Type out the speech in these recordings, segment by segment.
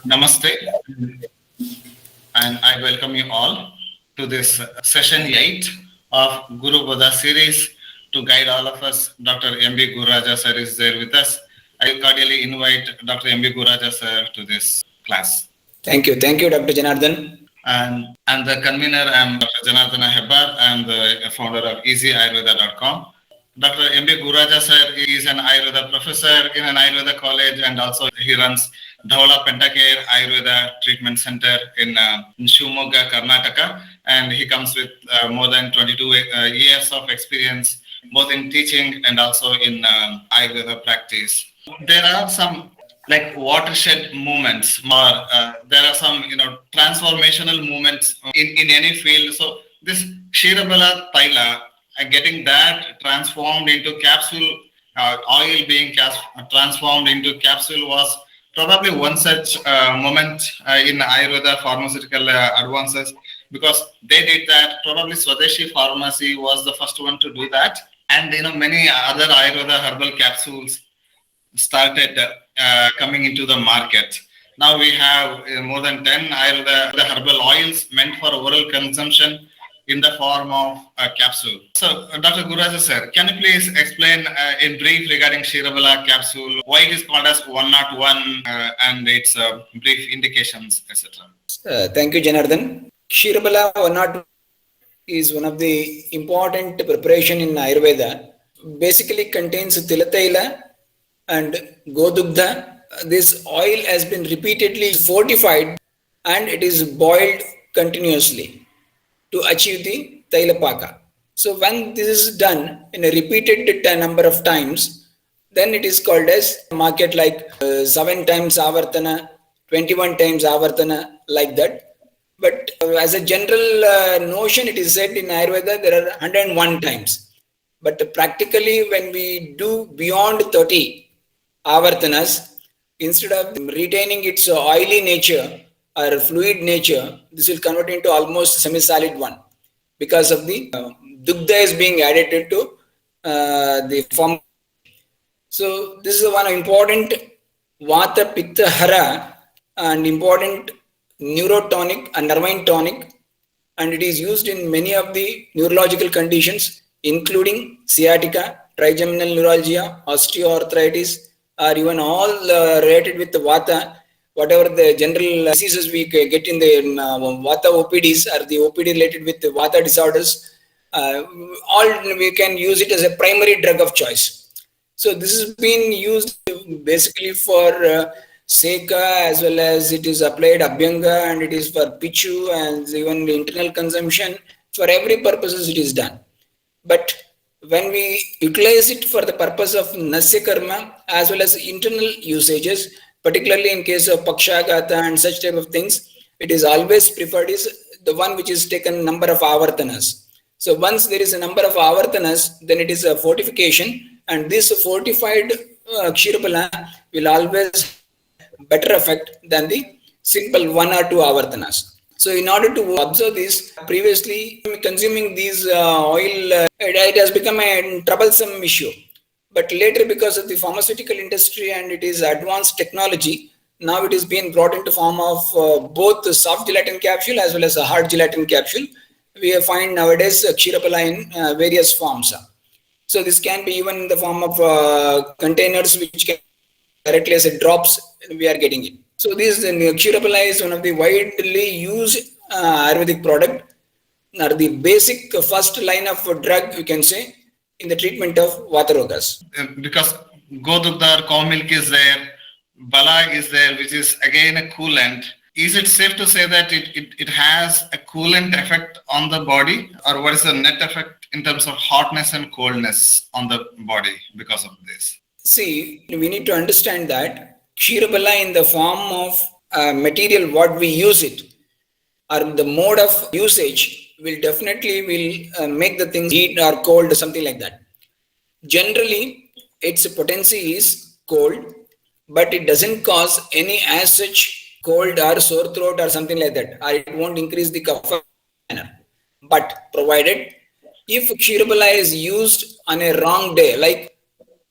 Namaste, and I welcome you all to this session 8 of Guru Bodha series. To guide all of us, Dr. M.B. Guraja sir is there with us. I cordially invite Dr. M.B. Guraja sir to this class. Thank you. Thank you, Dr. Janardhan. And the convener, I'm Dr. Janardana Hebbar. I'm the founder of easyayurveda.com. Dr. M.B. Guraja sir is an Ayurveda professor in an Ayurveda college, and also he runs Dhaula Pentacare Ayurveda Treatment Center in Shivamogga, Karnataka. And he comes with more than 22 years of experience, both in teaching and also in Ayurveda practice. There are some like watershed movements, or there are some transformational movements in any field. So this Ksheerabala Taila, getting that transformed into capsule, oil being transformed into capsule was probably one such moment in Ayurveda pharmaceutical advances, because they did that. Probably Swadeshi Pharmacy was the first one to do that, and many other Ayurveda herbal capsules started coming into the market. Now we have more than 10 Ayurveda herbal oils meant for oral consumption in the form of a capsule. So, Dr. Guraja sir, can you please explain in brief regarding Ksheerabala capsule, why it is called as 101 and its brief indications, etc.? Thank you, Janardhan. Ksheerabala 101 is one of the important preparation in Ayurveda. Basically contains tilataila and godugdha. This oil has been repeatedly fortified and it is boiled continuously to achieve the tailapaka. So when this is done in a repeated number of times, then it is called as market like 7 times avartana, 21 times avartana, like that. But as a general notion, it is said in Ayurveda there are 101 times. But practically when we do beyond 30 avartanas, instead of retaining its oily nature or fluid nature, this will convert into almost semi-solid one because of the dugdha is being added to the form. So this is one important vata pitta hara and important neurotonic and nervine tonic, and it is used in many of the neurological conditions including sciatica, trigeminal neuralgia, osteoarthritis, or even all related with the vata. Whatever the general diseases we get in the vata OPDs or the OPD related with the vata disorders, all we can use it as a primary drug of choice. So this has been used basically for Seka, as well as it is applied Abhyanga, and it is for Pichu and even the internal consumption. For every purposes it is done. But when we utilize it for the purpose of Nasya Karma as well as internal usages, particularly in case of Pakshagata and such type of things, it is always preferred is the one which is taken number of avartanas. So once there is a number of avartanas, then it is a fortification, and this fortified Ksheerabala will always better effect than the simple 1 or 2 avartanas. So in order to observe this, previously consuming these oil, it has become a troublesome issue. But later, because of the pharmaceutical industry and it is advanced technology, now it is being brought into form of both the soft gelatin capsule as well as a hard gelatin capsule. We find nowadays Ksheerabala in various forms. So this can be even in the form of containers which can directly as a drops we are getting it. So this Ksheerabala is one of the widely used Ayurvedic product, or the basic first line of drug, you can say, in the treatment of Vata Rogas. Because Godugdha or cow milk is there, Bala is there, which is again a coolant. Is it safe to say that it has a coolant effect on the body, or what is the net effect in terms of hotness and coldness on the body because of this? See, we need to understand that Ksheerabala in the form of material what we use it, or the mode of usage will definitely will make the things heat or cold or something like that. Generally, its potency is cold, but it doesn't cause any as such cold or sore throat or something like that, or it won't increase the cough manner. But provided if Ksheerabala is used on a wrong day, like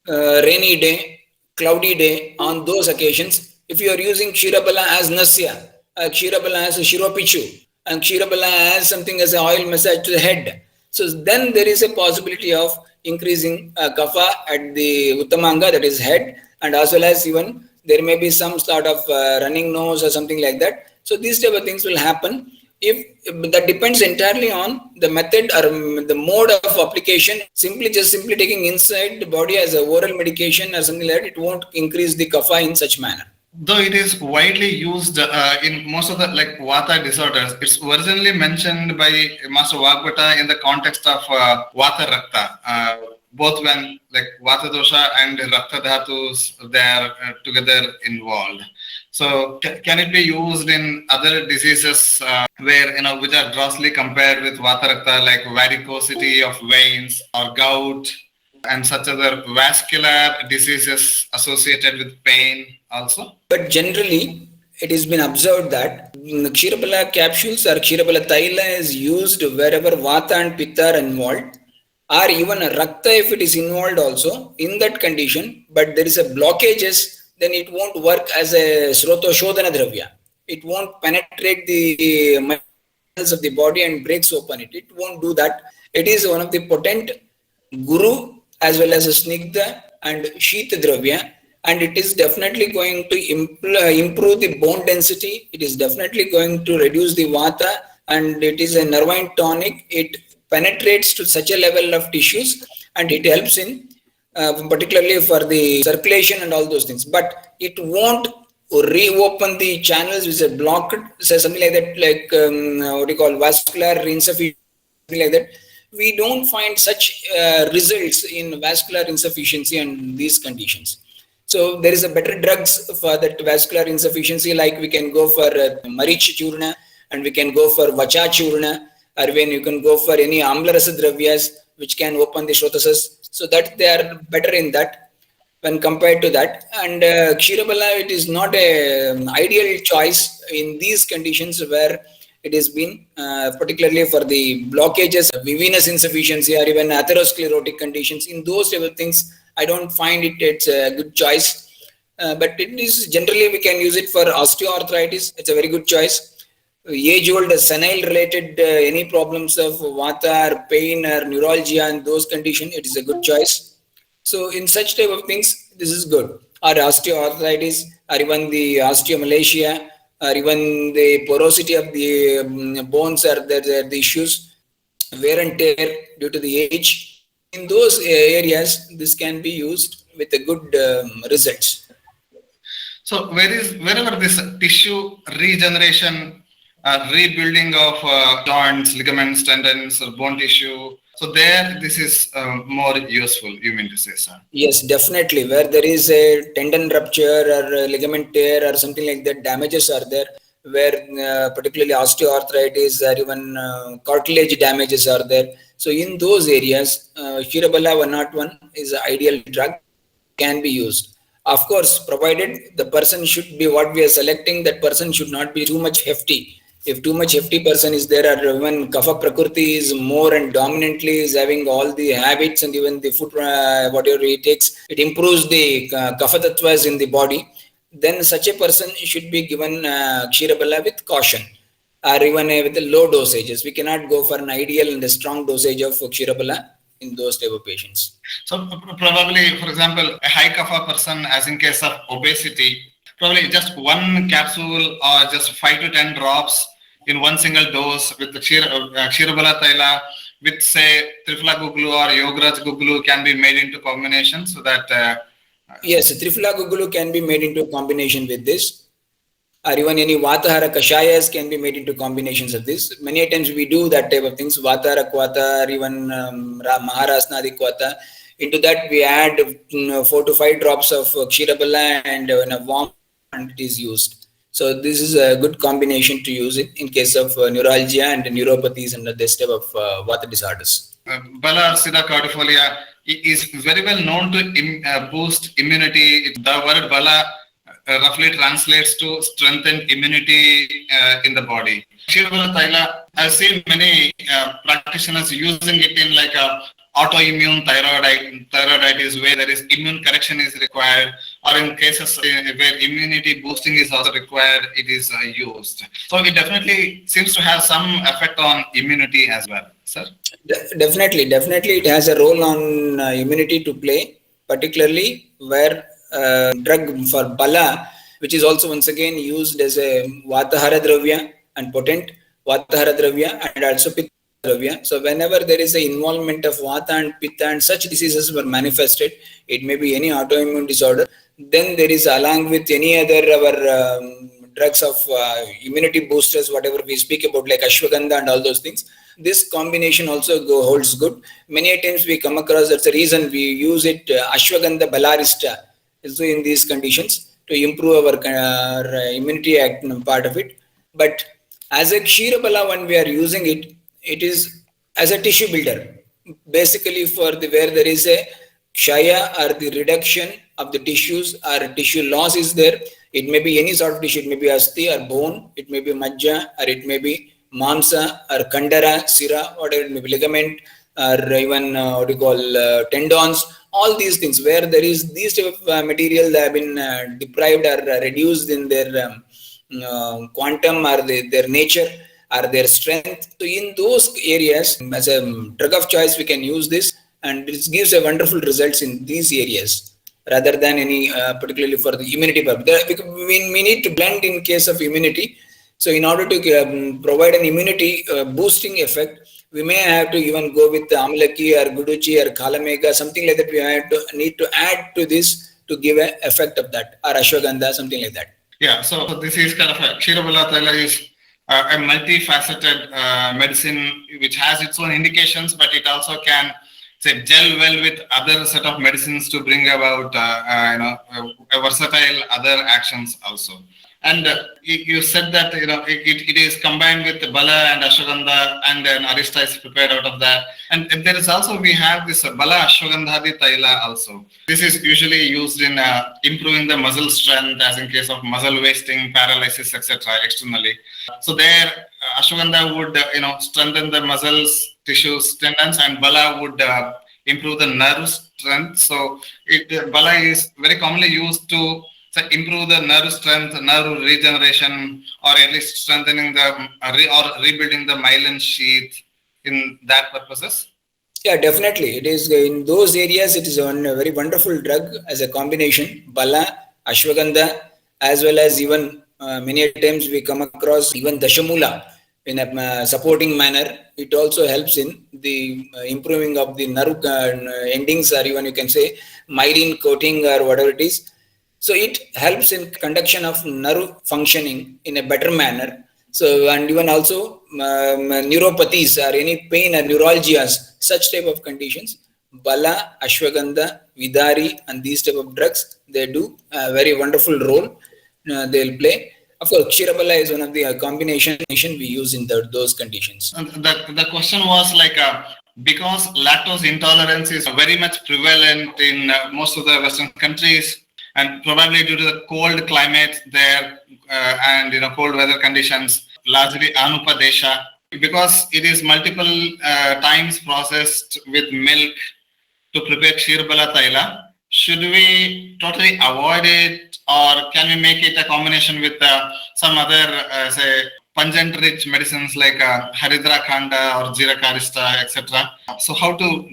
rainy day, cloudy day, on those occasions, If you are using Kshirabala as Nasya, Kshirabala as a Shiropichu, and Kshirabala as something as an oil massage to the head, so then there is a possibility of increasing kapha at the Uttamanga, that is head, and as well as even there may be some sort of running nose or something like that. So these type of things will happen. If that depends entirely on the method or the mode of application. Simply taking inside the body as a oral medication or something like that, it won't increase the kapha in such manner. Though it is widely used in most of the like Vata disorders, it's originally mentioned by Master Vagbhata in the context of Vata Rakta. Both when like Vata dosha and Rakta dhatus, they are together involved. So can it be used in other diseases where, which are grossly compared with Vata Rakta, like varicosity of veins or gout and such other vascular diseases associated with pain also? But generally, it has been observed that Kshirabala capsules or Kshirabala Taila is used wherever Vata and Pitta are involved, or even a Rakta if it is involved also in that condition, but there is a blockages, then it won't work as a Sroto Shodhana Dravya. It won't penetrate the muscles of the body and breaks open it. It won't do that. It is one of the potent Guru as well as a Snigdha and Sheetha Dravya, and it is definitely going to improve the bone density. It is definitely going to reduce the Vata, and it is a nervine tonic. It penetrates to such a level of tissues, and it helps in particularly for the circulation and all those things. But it won't reopen the channels which are blocked, so something like that, like what you call vascular insufficiency, something like that. We don't find such results in vascular insufficiency and these conditions. So there is a better drugs for that vascular insufficiency, like we can go for Marich Churna, and we can go for Vacha Churna, or when you can go for any Amlarasa Dravyas which can open the Shrotasas, so that they are better in that when compared to that. And Kshirabala, it is not an ideal choice in these conditions where it has been particularly for the blockages, venous insufficiency, or even atherosclerotic conditions. In those type of things, I don't find it's a good choice. But it is generally we can use it for osteoarthritis. It's a very good choice. Age-old senile-related any problems of Vata or pain or neuralgia and those conditions, it is a good choice. So in such type of things, this is good. Or osteoarthritis, or even the osteomalacia, or even the porosity of the bones, or the issues, wear and tear due to the age. In those areas, this can be used with a good results. So wherever this tissue regeneration, rebuilding of joints, ligaments, tendons, or bone tissue, so there this is more useful, you mean to say, sir? Yes, definitely. Where there is a tendon rupture or ligament tear or something like that, damages are there, where particularly osteoarthritis or even cartilage damages are there. So in those areas, Kshirabala 101 is an ideal drug, can be used. Of course, provided the person should be, what we are selecting, that person should not be too much hefty. If too much hefty person is there, or when Kapha Prakriti is more and dominantly is having all the habits and even the food, whatever he takes, it improves the Kapha Tattvas in the body, then such a person should be given Kshirabala with caution, or even with the low dosages. We cannot go for an ideal and a strong dosage of Kshirabala in those type of patients. So probably, for example, a high kapha person, as in case of obesity, probably just one capsule or just 5 to 10 drops in one single dose with the Kshirabala Taila with say Triphala Guglu or Yograj Guglu can be made into combination, so that yes, Triphala Guglu can be made into a combination with this, or even any Vatahara Kashayas can be made into combinations of this. Many times we do that type of things, Vatahara Kvata or even Maharasnadi Kvata. Into that we add 4 to 5 drops of Kshirabala and in a warm, and it is used. So this is a good combination to use it in case of neuralgia and neuropathies and this type of Vata disorders. Bala Siddha Cordifolia is very well known to boost immunity. The word Bala roughly translates to strengthen immunity in the body. Kshirabala Taila, I've seen many practitioners using it in like a autoimmune thyroiditis where there is immune correction is required, or in cases where immunity boosting is also required, it is used. So it definitely seems to have some effect on immunity as well, sir. Definitely, it has a role on immunity to play, particularly where drug for Bala, which is also once again used as a Vatahara Dravya and potent Vatahara Dravya and also Pitta Dravya. So whenever there is a involvement of Vata and Pitta and such diseases were manifested, it may be any autoimmune disorder, then there is, along with any other our drugs of immunity boosters, whatever we speak about, like ashwagandha and all those things, this combination also holds good. Many times we come across, that's the reason we use it, ashwagandha balarista, so in these conditions to improve our immunity part of it. But as a Ksheerabala, when we are using it, it is as a tissue builder, basically for the where there is a kshaya or the reduction of the tissues or tissue loss is there. It may be any sort of tissue, it may be asti or bone, it may be majja, or it may be mamsa or kandara, sira, whatever it may be, ligament, or even what you call tendons, all these things where there is these type of material that have been deprived or reduced in their quantum or their nature or their strength. So in those areas, as a drug of choice, we can use this, and it gives a wonderful results in these areas rather than any particularly for the immunity purpose. We need to blend in case of immunity. So in order to provide an immunity boosting effect, we may have to even go with amlaki or guduchi or kalamega, something like that. We need to add to this to give an effect of that, or ashwagandha, something like that. Yeah, so this is kind of a Ksheerabala Taila is a multifaceted medicine which has its own indications, but it also can gel well with other set of medicines to bring about a versatile other actions also. And you said that it is combined with Bala and Ashwagandha, and then Arista is prepared out of that. And there is also, we have this Bala Ashwagandhadi Taila also. This is usually used in improving the muscle strength, as in case of muscle wasting, paralysis, etc. externally. So there, Ashwagandha would strengthen the muscles, tissues, tendons, and Bala would improve the nerve strength. So Bala is very commonly used to improve the nerve strength, nerve regeneration, or at least strengthening the or rebuilding the myelin sheath in that purposes. Yeah, definitely. It is in those areas. It is a very wonderful drug as a combination. Bala, ashwagandha, as well as even many times we come across even dashamula in a supporting manner. It also helps in the improving of the nerve endings, or even you can say myelin coating or whatever it is. So it helps in conduction of nerve functioning in a better manner. So, and even also neuropathies or any pain or neuralgias, such type of conditions, Bala, Ashwagandha, Vidari, and these type of drugs, they do a very wonderful role. They'll play. Of course, Ksheerabala is one of the combination we use in those conditions. The question was like, because lactose intolerance is very much prevalent in most of the Western countries, and probably due to the cold climate there and cold weather conditions, largely Anupadesha, because it is multiple times processed with milk to prepare Ksheerabala Taila, should we totally avoid it, or can we make it a combination with some other say pungent rich medicines like Haridra Khanda or Jeera Karista, etc.? So how to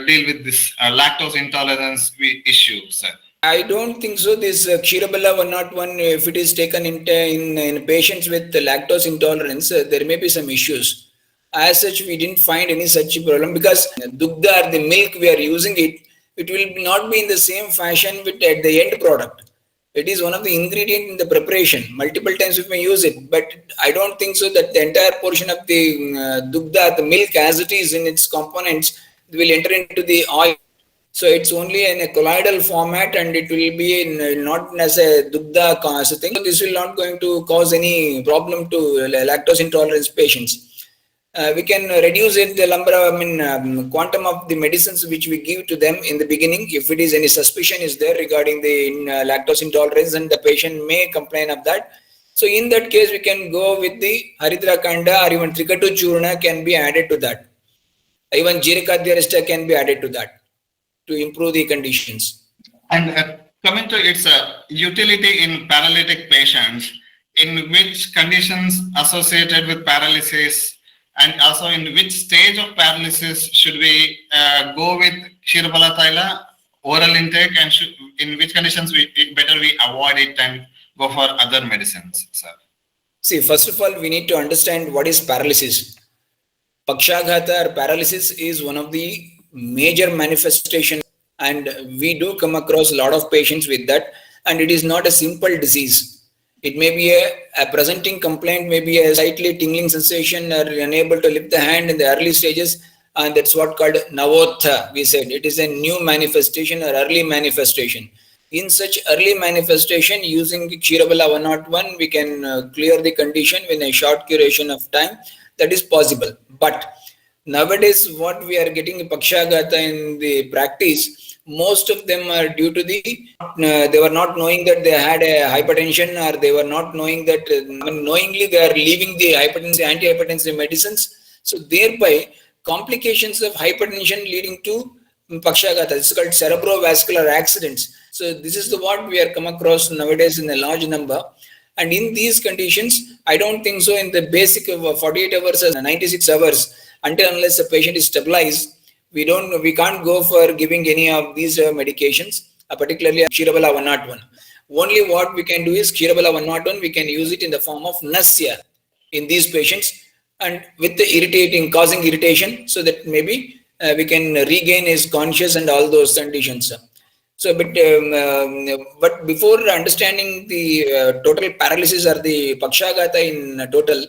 deal with this lactose intolerance issue, sir? I don't think so. This Ksheerabala 101, if it is taken in patients with lactose intolerance, there may be some issues. As such, we didn't find any such problem, because dugdha, or the milk we are using it will not be in the same fashion with at the end product. It is one of the ingredients in the preparation. Multiple times we may use it, but I don't think so that the entire portion of the dugdha, the milk as it is in its components, will enter into the oil. So it's only in a colloidal format, and it will be not as a dugdha thing. So this will not going to cause any problem to lactose intolerance patients. We can reduce it, the number quantum of the medicines which we give to them in the beginning. If it is any suspicion is there regarding the lactose intolerance, and the patient may complain of that. So in that case, we can go with the Haridra Khanda, or even Trikatu Churna can be added to that. Even Jeera Karista can be added to that, to improve the conditions. And Coming to its utility in paralytic patients, in which conditions associated with paralysis and also in which stage of paralysis should we go with Ksheerabala Thaila oral intake, and in which conditions better we avoid it and go for other medicines, sir? See, first of all, we need to understand what is paralysis. Pakshaghata or paralysis is one of the major manifestations, and we do come across a lot of patients with that, and it is not a simple disease. It may be a presenting complaint, maybe a slightly tingling sensation or unable to lift the hand in the early stages, and that's what called Navotha. We said it is a new manifestation or early manifestation. In such early manifestation, using Ksheerabala 101, we can clear the condition in a short duration of time. That is possible. But nowadays, what we are getting Pakshaghata in the practice, most of them are due to they were not knowing that they had a hypertension, or they were not knowing that knowingly they are leaving the hypertensive, antihypertensive medicines. So thereby, complications of hypertension leading to Pakshaghata. It's called cerebrovascular accidents. So this is what we are come across nowadays in a large number. And in these conditions, I don't think so in the basic of 48 hours or 96 hours, until unless the patient is stabilized, we can't go for giving any of these medications, particularly Ksheerabala 101. Only what we can do is Ksheerabala 101, we can use it in the form of Nasya in these patients, and with the causing irritation, so that maybe we can regain his conscious and all those conditions. So, but before understanding the total paralysis or the Pakshaghata in total,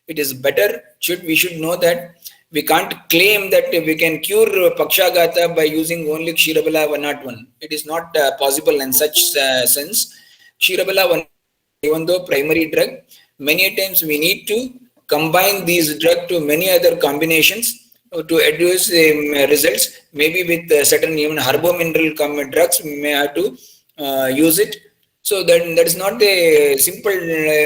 it is better, we should know that we can't claim that we can cure Pakshaghata by using only Ksheerabala 101. It is not possible in such sense. Ksheerabala 101, even though primary drug, many times we need to combine these drugs to many other combinations to adduce the results. Maybe with certain even herbomineral drugs, we may have to use it. So that is not a simple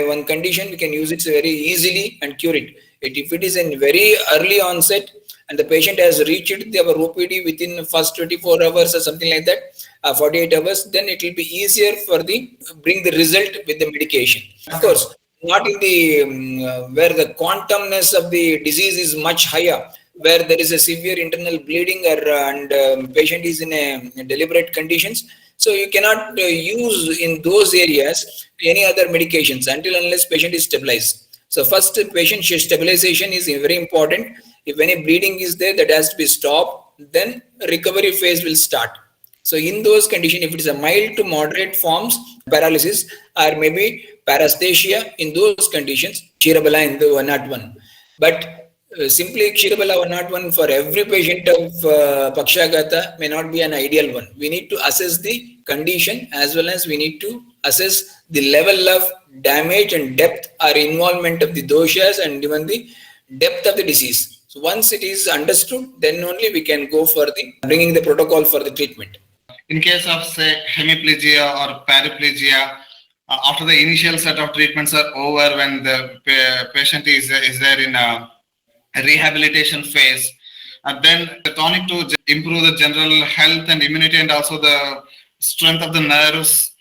one condition. We can use it very easily and cure it. If it is in very early onset and the patient has reached their OPD within the first 24 hours or something like that, 48 hours, then it will be easier for bring the result with the medication. Of course, not in the where the quantumness of the disease is much higher, where there is a severe internal bleeding and patient is in a deliberate conditions. So you cannot use in those areas any other medications until unless patient is stabilized. So first, patient stabilization is very important. If any bleeding is there, that has to be stopped. Then recovery phase will start. So in those conditions, if it is a mild to moderate forms, paralysis or maybe paresthesia, in those conditions, Ksheerabala in the 101. But simply Ksheerabala 101 for every patient of Pakshaghata may not be an ideal one. We need to assess the condition as well as we need to assess the level of damage and depth or involvement of the doshas and even the depth of the disease. So once it is understood, then only we can go for bringing the protocol for the treatment. In case of say hemiplegia or paraplegia, after the initial set of treatments are over, when the patient is there in a rehabilitation phase, then the tonic to improve the general health and immunity and also the strength of the nerves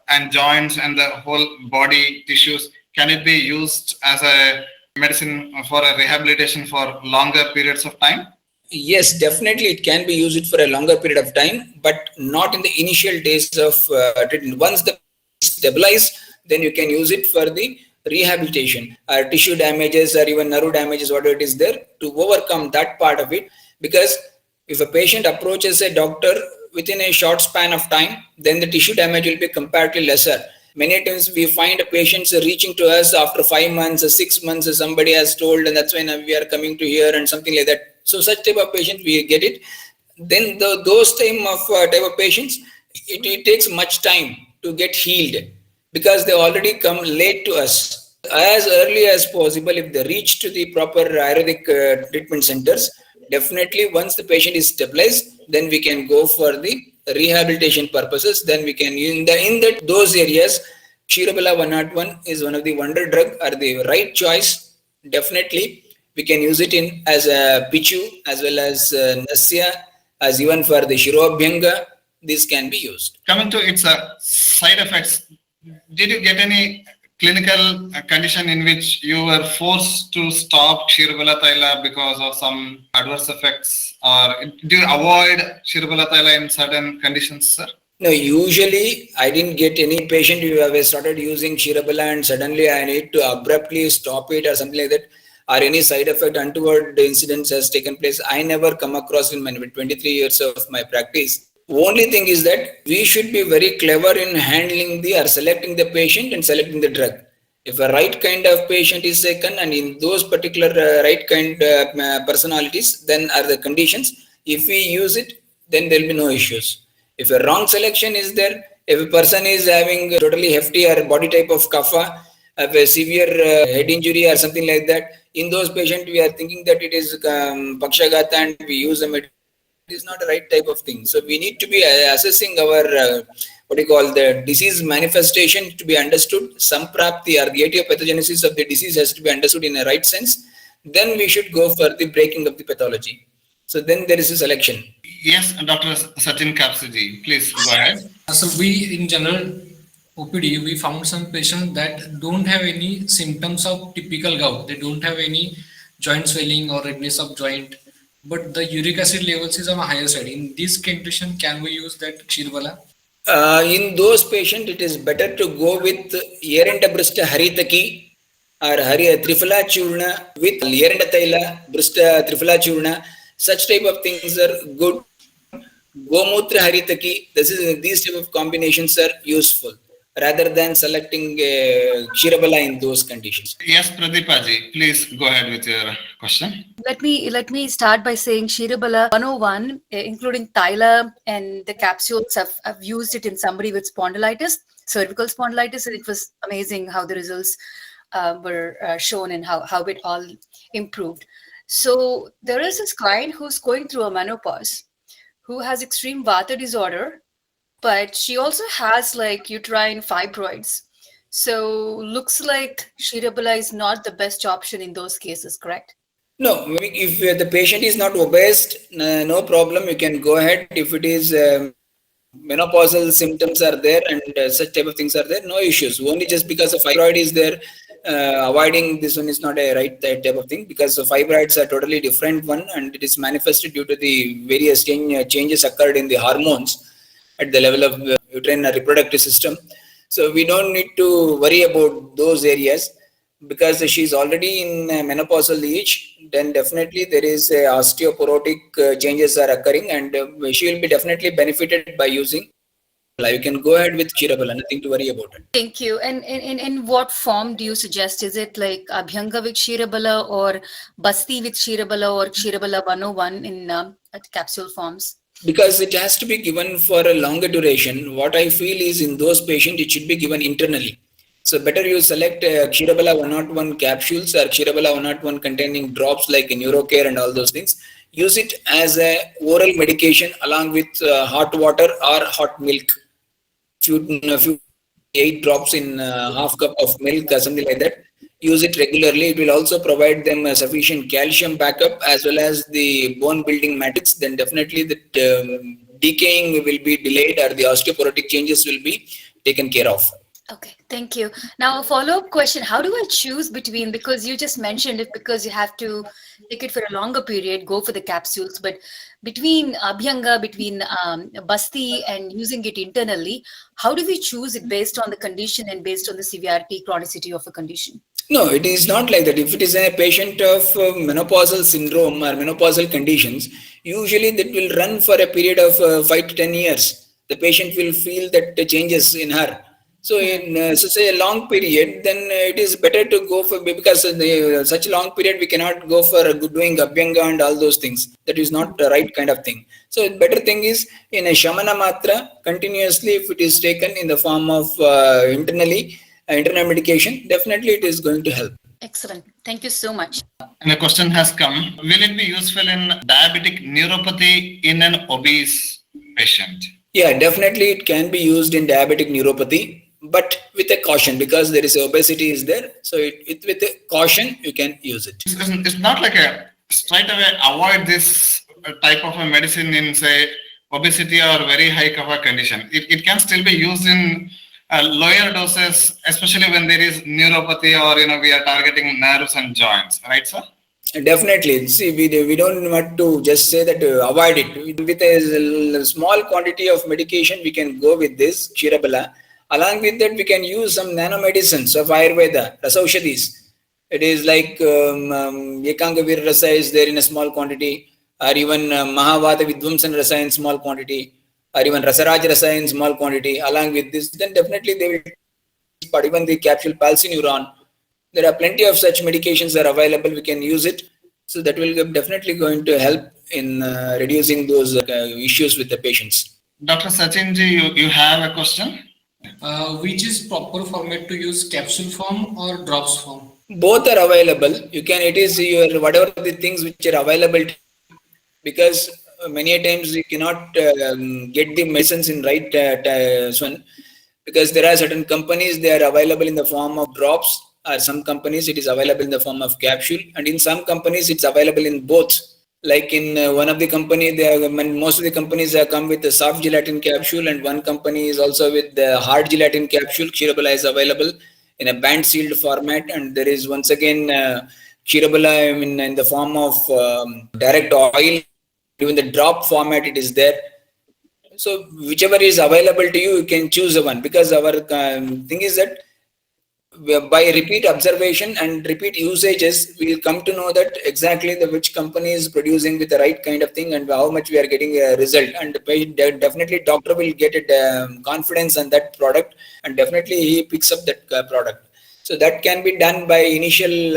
and joints and the whole body tissues, can it be used as a medicine for a rehabilitation for longer periods of time? Yes, definitely it can be used for a longer period of time, but not in the initial days of treatment. Once the stabilized, then you can use it for the rehabilitation or tissue damages or even nerve damages, whatever it is there, to overcome that part of it. Because if a patient approaches a doctor within a short span of time, then the tissue damage will be comparatively lesser. Many times we find patients reaching to us after 5 months or 6 months, somebody has told, and that's when we are coming to here and something like that. So such type of patients, we get it. Then those type of patients, it takes much time to get healed because they already come late to us. As early as possible, if they reach to the proper Ayurvedic treatment centers, definitely once the patient is stabilized, then we can go for the rehabilitation purposes. Then we can those areas, Ksheerabala 101 is one of the wonder drug or the right choice. Definitely we can use it in as a Pichu as well as Nasya, as even for the Shirobhyanga. this can be used. Coming to its side effects, did you get any clinical condition in which you were forced to stop Ksheerabala Taila because of some adverse effects, or do you avoid Ksheerabala Taila in certain conditions, sir? No, usually I didn't get any patient who have started using Ksheerabala and suddenly I need to abruptly stop it or something like that, or any side effect untoward incidents has taken place. I never come across in my 23 years of my practice. Only thing is that we should be very clever in handling or selecting the patient and selecting the drug. If a right kind of patient is taken and in those particular right kind personalities, then are the conditions. If we use it, then there will be no issues. If a wrong selection is there, if a person is having a totally hefty or body type of kapha, a severe head injury or something like that, in those patients we are thinking that it is pakshagata and we use the medicine. It is not the right type of thing. So we need to be assessing our the disease manifestation to be understood. Samprapti or the etiopathogenesis of the disease has to be understood in a right sense. Then we should go for the breaking of the pathology. So then there is a selection. Yes, Dr. Sachin Kapsiji, please go ahead. So we in general OPD, we found some patients that don't have any symptoms of typical gout. They don't have any joint swelling or redness of joint, but the uric acid levels is on a higher side. In this condition, can we use that Ksheerabala? In those patients, it is better to go with Yerenda Brista Haritaki or Triphala Churna with Yerenda Taila Brista Triphala Churna. Such type of things are good. Gomutra Haritaki, these type of combinations are useful rather than selecting Ksheerabala in those conditions. Yes, Pradeepaji, please go ahead with your question. Let me start by saying Ksheerabala 101, including Taila and the capsules. I've used it in somebody with spondylitis, cervical spondylitis, and it was amazing how the results were shown and how it all improved. So there is this client who's going through a menopause, who has extreme Vata disorder, but she also has like uterine fibroids. So looks like Ksheerabala is not the best option in those cases, correct? No, if the patient is not obese, no problem, you can go ahead. If it is menopausal symptoms are there and such type of things are there, no issues. Only just because the fibroid is there, avoiding this one is not a right type of thing, because the fibroids are totally different one and it is manifested due to the various changes occurred in the hormones at the level of uterine reproductive system. So we don't need to worry about those areas because she is already in menopausal age. Then definitely there is osteoporotic changes are occurring and she will be definitely benefited by using. You can go ahead with Ksheerabala, nothing to worry about it. Thank you. And in what form do you suggest? Is it like Abhyanga with Ksheerabala or Basti with Ksheerabala or Ksheerabala 101 in capsule forms? Because it has to be given for a longer duration. What I feel is in those patients, it should be given internally. So better you select Ksheerabala 101 capsules or Ksheerabala 101 containing drops like Neurocare and all those things. Use it as a oral medication along with hot water or hot milk. Few 8 drops in half cup of milk or something like that. Use it regularly. It will also provide them a sufficient calcium backup as well as the bone building matrix. Then definitely the decaying will be delayed or the osteoporotic changes will be taken care of. Okay, thank you. Now a follow-up question, how do I choose between, because you just mentioned it because you have to take it for a longer period, go for the capsules, but between Abhyanga, between Basti and using it internally, how do we choose it based on the condition and based on the severity, chronicity of a condition? No, it is not like that. If it is a patient of menopausal syndrome or menopausal conditions, usually that will run for a period of 5 to 10 years. The patient will feel that the changes in her. So in say a long period, then it is better to go for, because such a long period we cannot go for doing Abhyanga and all those things. That is not the right kind of thing. So the better thing is in a Shamana Matra, continuously if it is taken in the form of internal medication, definitely it is going to help. Excellent. Thank you so much. And a question has come, will it be useful in diabetic neuropathy in an obese patient? Yeah, definitely it can be used in diabetic neuropathy, but with a caution, because there is obesity is there. So with a caution, you can use it. It's not like a straight away avoid this type of a medicine in say obesity or very high cover condition. It can still be used in lower doses, especially when there is neuropathy or we are targeting nerves and joints, right, sir? Definitely. See, we don't want to just say that avoid it. With a small quantity of medication, we can go with this Ksheerabala. Along with that, we can use some nanomedicines of Ayurveda, Rasaushadhis. It is like Ekangavir Rasa is there in a small quantity, or even Mahavata Vidvamsan Rasa in small quantity, or even Rasaraj Rasa in small quantity. Along with this, then definitely they will. But even the capsule palsineuron, there are plenty of such medications that are available. We can use it, so that will definitely going to help in reducing those issues with the patients. Dr. Sachinji, you have a question? Which is proper format to use, capsule form or drops form? Both are available. You can, it is your whatever the things which are available, because many a times you cannot get the medicines in right one, because there are certain companies they are available in the form of drops, or some companies it is available in the form of capsule, and in some companies it's available in both. Like in one of the company, most of the companies have come with the soft gelatin capsule, and one company is also with the hard gelatin capsule. Ksheerabala is available in a band sealed format, and there is once again Ksheerabala in the form of direct oil, even the drop format it is there. So whichever is available to you, you can choose one, because our thing is that by repeat observation and repeat usages, we will come to know that exactly which company is producing with the right kind of thing and how much we are getting a result. And definitely doctor will get confidence on that product, and definitely he picks up that product. So that can be done by initial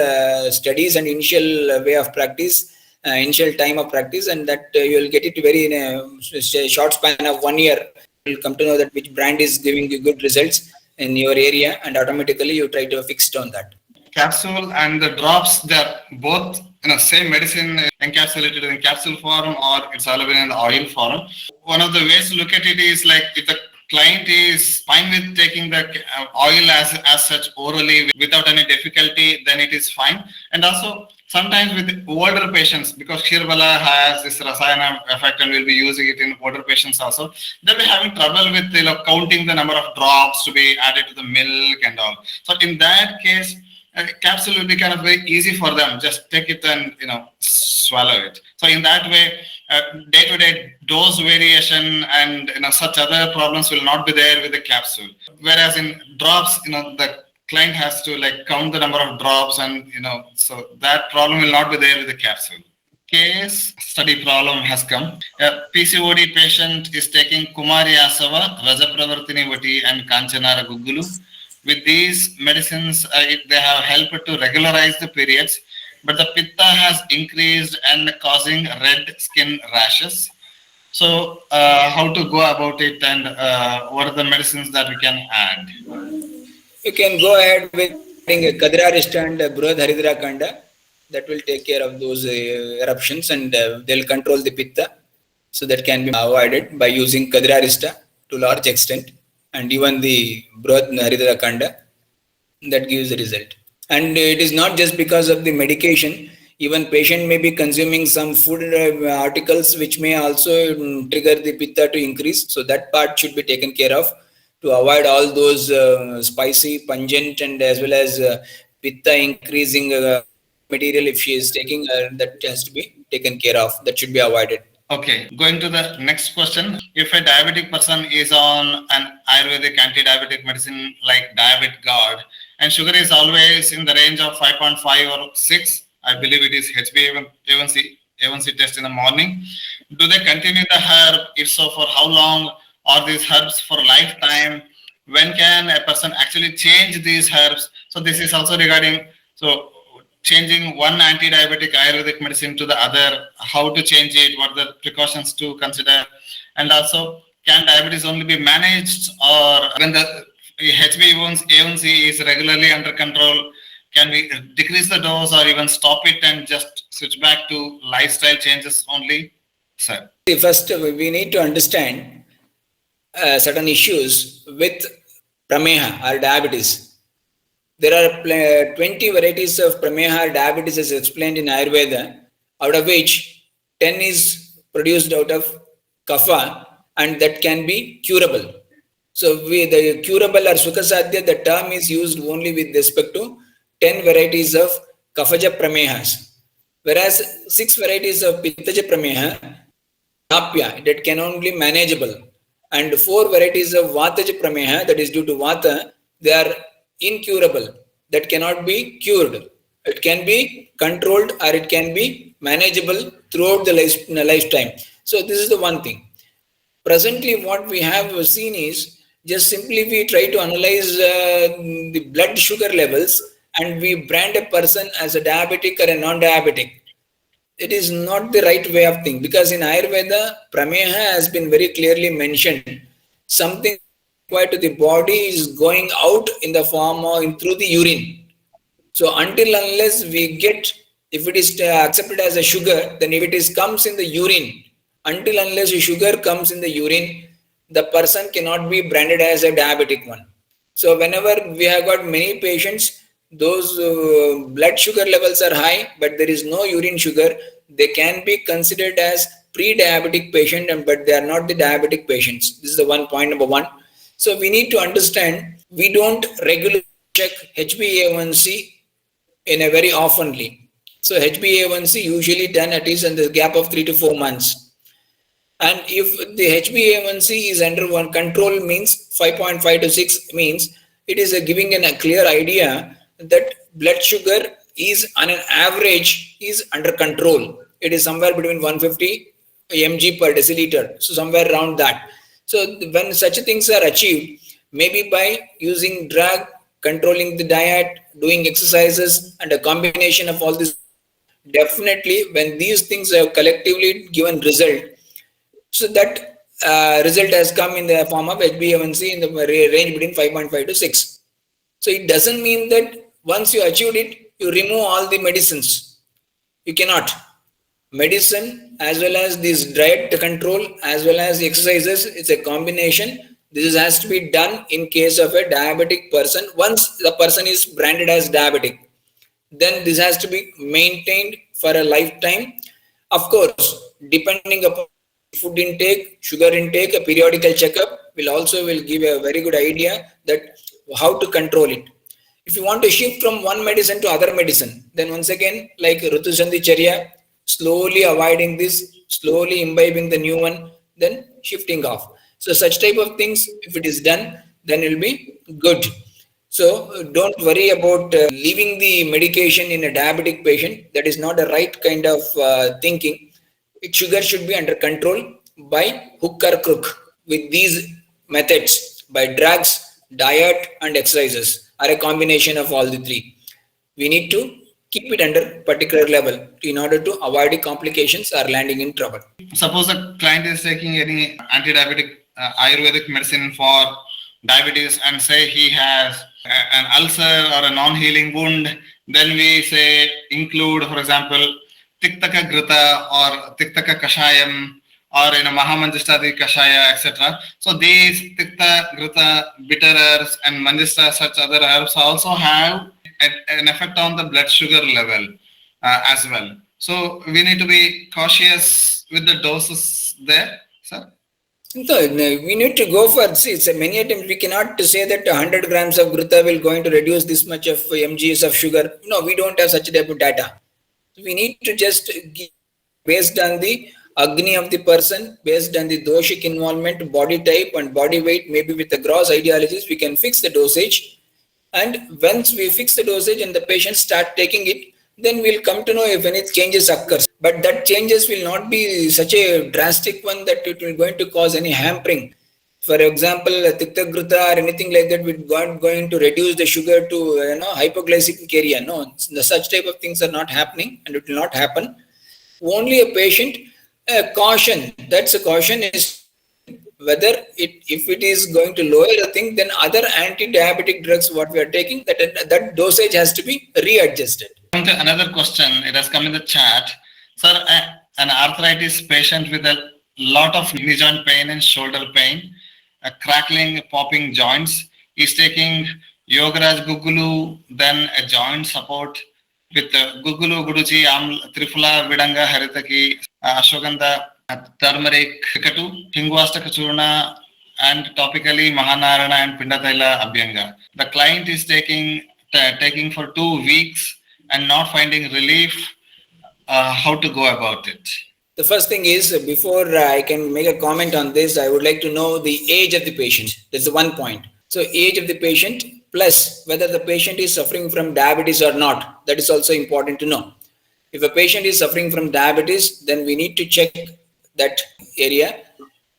studies and initial way of practice, initial time of practice, and that you will get it very in a short span of 1 year. You will come to know that which brand is giving you good results in your area, and automatically you try to fix it on that. Capsule and the drops, they're both same medicine encapsulated in capsule form, or it's available in the oil form. One of the ways to look at it is like, if the client is fine with taking the oil as such orally without any difficulty, then it is fine. And also sometimes with older patients, because Ksheerabala has this Rasayana effect and we'll be using it in older patients also, they'll be having trouble with counting the number of drops to be added to the milk and all. So in that case, capsule will be kind of very easy for them. Just take it and swallow it. So in that way, day-to-day dose variation and such other problems will not be there with the capsule. Whereas in drops, the client has to count the number of drops, and so that problem will not be there with the capsule. Case study problem has come. A PCOD patient is taking Kumari Asava, Rajapravartini Vati, and Kanchanara Guggulu. With these medicines, they have helped to regularize the periods, but the pitta has increased and causing red skin rashes. So how to go about it, and what are the medicines that we can add? You can go ahead with Kadrarishta and Brihadharidra Kanda. That will take care of those eruptions, and they'll control the pitta. So that can be avoided by using Kadrarishta to large extent, and even the Brihadharidra Kanda. That gives the result. And it is not just because of the medication. Even patient may be consuming some food articles which may also trigger the pitta to increase. So that part should be taken care of, to avoid all those spicy, pungent, and as well as pitta increasing material. If she is taking, that has to be taken care of. That should be avoided. Okay, going to the next question. If a diabetic person is on an Ayurvedic anti-diabetic medicine like Diabet Guard, and sugar is always in the range of 5.5 or 6, I believe it is HbA1c test in the morning, do they continue the herb? If so, for how long? Are these herbs for lifetime? When can a person actually change these herbs? So this is also regarding, so changing one anti-diabetic Ayurvedic medicine to the other, how to change it, what are the precautions to consider, and also, can diabetes only be managed, or when the HbA1c is regularly under control, can we decrease the dose or even stop it and just switch back to lifestyle changes only? Sir. First, we need to understand certain issues with prameha or diabetes. There are 20 varieties of prameha or diabetes as explained in Ayurveda, out of which 10 is produced out of kapha, and that can be curable. So the curable or sukhasadhya, the term is used only with respect to 10 varieties of kaphaja pramehas, whereas 6 varieties of pittaja prameha, napya, that can only manageable, and 4 varieties of vataja prameha, that is due to vata, they are incurable, that cannot be cured. It can be controlled or it can be manageable throughout the lifetime. So this is the one thing. Presently, what we have seen is just simply we try to analyze the blood sugar levels and we brand a person as a diabetic or a non-diabetic. It is not the right way of thinking, because in Ayurveda, prameha has been very clearly mentioned. Something required to the body is going out in the form or through the urine. So until unless we get, if it is accepted as a sugar, then if it is comes in the urine, until unless the sugar comes in the urine, the person cannot be branded as a diabetic one. So whenever we have got many patients, those blood sugar levels are high, but there is no urine sugar, they can be considered as pre-diabetic patient, but they are not the diabetic patients. This is the one point, number one. So we need to understand, we don't regularly check HbA1c in a very oftenly. So HbA1c usually done at least in the gap of 3 to 4 months. And if the HbA1c is under one control, means 5.5 to 6, means it is giving a clear idea that blood sugar is on an average is under control. It is somewhere between 150 mg per deciliter. So somewhere around that. So when such things are achieved, maybe by using drug, controlling the diet, doing exercises, and a combination of all this, definitely when these things have collectively given result, so that result has come in the form of HbA1c in the range between 5.5 to 6. So it doesn't mean that once you achieved it, you remove all the medicines. You cannot. Medicine as well as this diet control as well as exercises, it's a combination. This has to be done in case of a diabetic person. Once the person is branded as diabetic, then this has to be maintained for a lifetime. Of course, depending upon food intake, sugar intake, a periodical checkup will give a very good idea that how to control it. If you want to shift from one medicine to other medicine, then once again, like Ritu Sandhi Charya, slowly avoiding this, slowly imbibing the new one, then shifting off. So such type of things, if it is done, then it will be good. So don't worry about leaving the medication in a diabetic patient. That is not a right kind of thinking. Sugar should be under control by hook or crook with these methods, by drugs, diet and exercises, or a combination of all the three. We need to keep it under particular level in order to avoid complications or landing in trouble. Suppose the client is taking any anti-diabetic Ayurvedic medicine for diabetes and say he has an ulcer or a non-healing wound, then we say include, for example, Tiktaka Grita or Tiktaka Kashayam or in a Mahamanjistadi Kashaya, etc. So these Tikta, Grita, bitter herbs and Manjista, such other herbs also have an effect on the blood sugar level as well. So we need to be cautious with the doses there, sir. No, we need to go for, see, it's many times we cannot say that 100 grams of Grita will going to reduce this much of mgs of sugar. No, we don't have such type of data. We need to just give, based on the Agni of the person, based on the doshic involvement, body type and body weight, maybe with the gross ideologies, we can fix the dosage. And once we fix the dosage and the patient start taking it, then we'll come to know if any changes occurs. But that changes will not be such a drastic one that it will going to cause any hampering. For example, Tikta Grita or anything like that, we're going to reduce the sugar to hypoglycemic area. No, such type of things are not happening and it will not happen. Only a patient, caution, that's a caution is whether if it is going to lower the thing, then other anti-diabetic drugs what we are taking, that dosage has to be readjusted. Another question, it has come in the chat. Sir, an arthritis patient with a lot of knee joint pain and shoulder pain, crackling, popping joints, is taking Yogaraj Gugulu, then a joint support with Gugulu, Guduji, Trifula, Vidanga, Haritaki, Ashwagandha turmeric, Hingwastaka Churna, and topically Mahanarana and Pindataila Abhyanga. The client is taking for 2 weeks and not finding relief. How to go about it? The first thing is, before I can make a comment on this, I would like to know the age of the patient. That's the one point. So age of the patient plus whether the patient is suffering from diabetes or not. That is also important to know. If a patient is suffering from diabetes, then we need to check that area.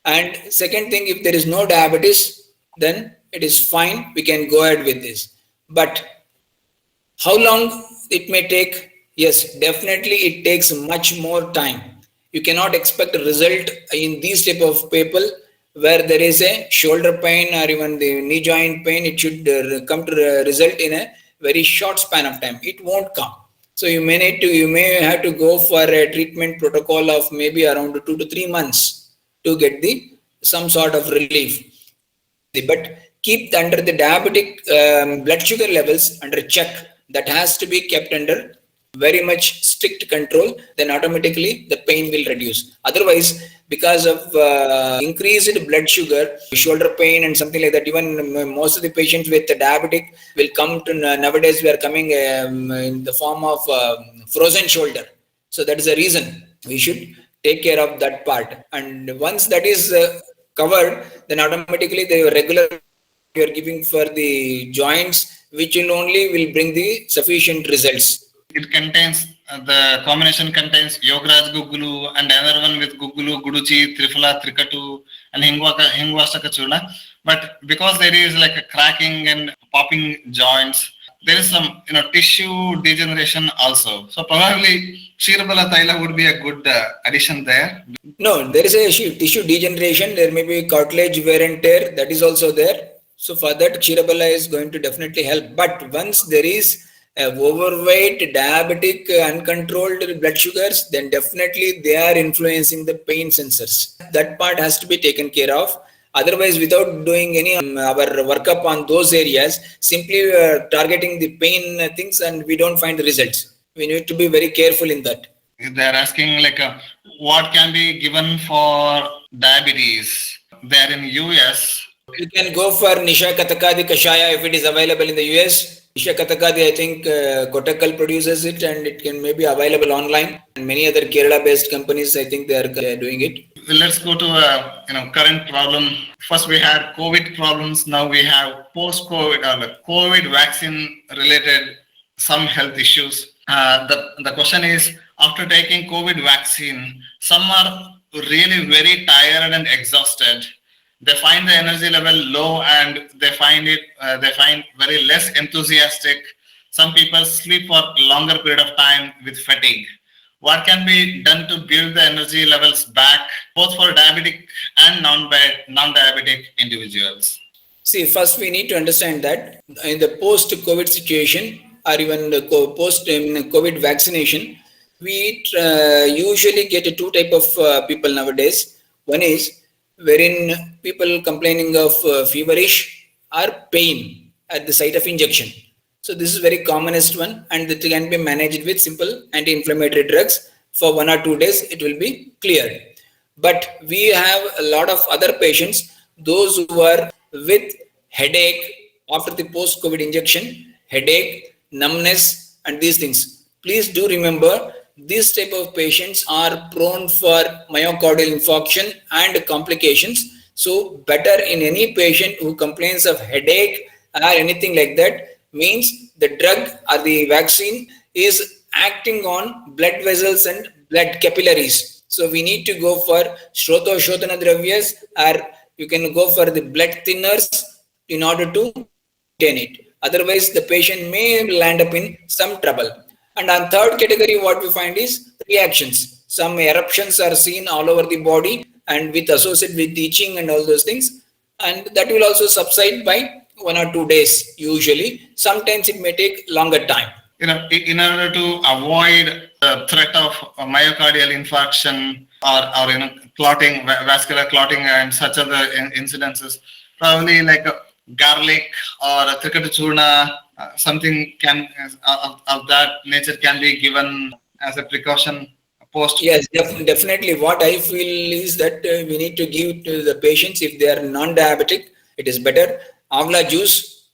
And second thing, if there is no diabetes, then it is fine. We can go ahead with this. But how long it may take? Yes, definitely it takes much more time. You cannot expect a result in these type of people where there is a shoulder pain or even the knee joint pain. It should come to result in a very short span of time. It won't come. So you may have to go for a treatment protocol of maybe around 2 to 3 months to get some sort of relief. But keep under the diabetic blood sugar levels under check. That has to be kept under very much strict control, then automatically the pain will reduce. Otherwise, because of increased blood sugar, shoulder pain and something like that, even most of the patients with diabetic will come to, nowadays we are coming in the form of frozen shoulder. So that is the reason we should take care of that part. And once that is covered, then automatically the regular you are giving for the joints, which will bring the sufficient results. It contains the combination contains Yogaraj Gugulu and another one with Gugulu, Guduchi, Trifala, Trikatu, and Hingwastaka Churna. But because there is like a cracking and popping joints, there is some tissue degeneration also. So probably Ksheerabala Taila would be a good addition there. No, there is a tissue degeneration. There may be cartilage wear and tear. That is also there. So for that, Ksheerabala is going to definitely help. But once there is overweight, diabetic, uncontrolled blood sugars, then definitely they are influencing the pain sensors. That part has to be taken care of. Otherwise, without doing any our workup on those areas, simply targeting the pain things, and we don't find the results. We need to be very careful in that. They are asking what can be given for diabetes. They are in US. You can go for Nisha Katakadi Kashaya if it is available in the US. Nisha Katakadi, I think Kottakkal produces it and it can maybe available online. And many other Kerala-based companies, I think they are doing it. Let's go to a current problem. First we had COVID problems. Now we have post-COVID or COVID vaccine related some health issues. The question is, after taking COVID vaccine, some are really very tired and exhausted. They find the energy level low and they find very less enthusiastic. Some people sleep for longer period of time with fatigue. What can be done to build the energy levels back, both for diabetic and non-diabetic individuals? See, first we need to understand that in the post-COVID situation or even the post-COVID vaccination, we usually get two type of people nowadays. One is wherein people complaining of feverish or pain at the site of injection. So this is very commonest one, and it can be managed with simple anti-inflammatory drugs. For 1 or 2 days, it will be cleared. But we have a lot of other patients, those who are with headache after the post-COVID injection, headache, numbness, and these things. Please do remember, these type of patients are prone for myocardial infarction and complications. So better in any patient who complains of headache or anything like that, means the drug or the vaccine is acting on blood vessels and blood capillaries. So we need to go for Shrotoshodhana Dravyas, or you can go for the blood thinners in order to maintain it. Otherwise, the patient may land up in some trouble. And on third category, what we find is reactions. Some eruptions are seen all over the body and associated with itching and all those things. And that will also subside by 1 or 2 days usually. Sometimes it may take longer time. In order to avoid the threat of myocardial infarction or clotting, vascular clotting and such other incidences, probably like a garlic or a trikatu churna, something of that nature can be given as a precaution post? Yes, definitely. What I feel is that we need to give to the patients, if they are non-diabetic, it is better. Amla juice,